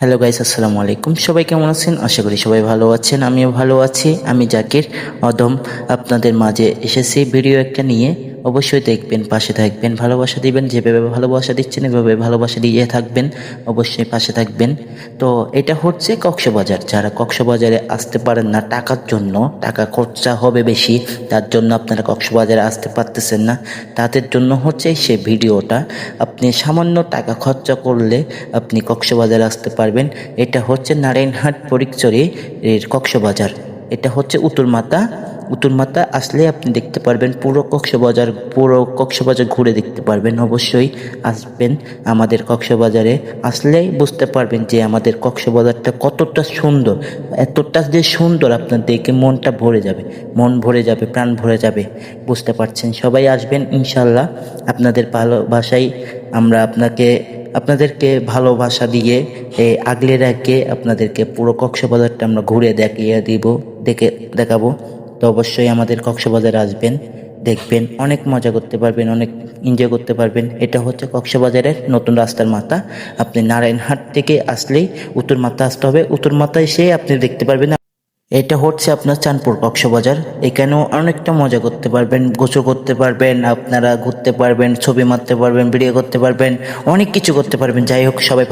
Hello guys, আসসালামু আলাইকুম। সবাই কেমন আছেন? আশা করি সবাই ভালো আছেন। আমিও ভালো আছি। আমি জাকির অদম আপনাদের মাঝে এসেছি ভিডিও একটা নিয়ে। অবশ্যই দেখবেন, পাশে থাকবেন, ভালোবাসা দিবেন। যেভাবে ভালোবাসা দিচ্ছেন এভাবে ভালোবাসা দিয়ে থাকবেন, অবশ্যই পাশে থাকবেন। তো এটা হচ্ছে কক্সবাজার। যারা কক্সবাজারে আসতে পারেন না টাকার জন্য, টাকা খরচা হবে বেশি, তার জন্য আপনারা কক্সবাজারে আসতে পারতেছেন না, তাদের জন্য হচ্ছে সে ভিডিওটা। আপনি সামান্য টাকা খরচা করলে আপনি কক্সবাজারে আসতে পারবেন। এটা হচ্ছে নারায়ণহাট ফটিকছড়ি এর কক্সবাজার। এটা হচ্ছে উত্তরমাতা। উত্তরমাতা আসলে আপনি দেখতে পারবেন পুরো কক্সবাজার ঘুরে দেখতে পারবেন। অবশ্যই আসবেন আমাদের কক্সবাজারে। আসলেই বুঝতে পারবেন যে আমাদের কক্সবাজারটা কতটা সুন্দর। এতটা যে সুন্দর আপনার দেখে মনটা ভরে যাবে, মন ভরে যাবে, প্রাণ ভরে যাবে। বুঝতে পারছেন? সবাই আসবেন ইনশাল্লাহ। আপনাদের ভালোবাসাই আমরা আপনাদেরকে ভালোবাসা দিয়ে আগলে রেখে আপনাদেরকে পুরো কক্সবাজারটা আমরা ঘুরে দেখাবো। তো অবশ্যই আমাদের কক্সবাজারে আসবেন, দেখবেন, অনেক মজা করতে পারবেন, অনেক এনজয় করতে পারবেন। এটা হচ্ছে কক্সবাজারের নতুন রাস্তার মাথা। আপনি নারায়ণহাট থেকে আসলেই উত্তর মাথা আসতে হবে। উত্তর মাথায় এসে আপনি দেখতে পারবেন এটা হচ্ছে আপনার চাঁদপুর কক্সবাজার। এখানেও অনেকটা মজা করতে পারবেন, গোসল করতে পারবেন, আপনারা ঘুরতে পারবেন, ছবি মারতে পারবেন, ভিডিও করতে পারবেন, অনেক কিছু করতে পারবেন। যাই হোক, সবাই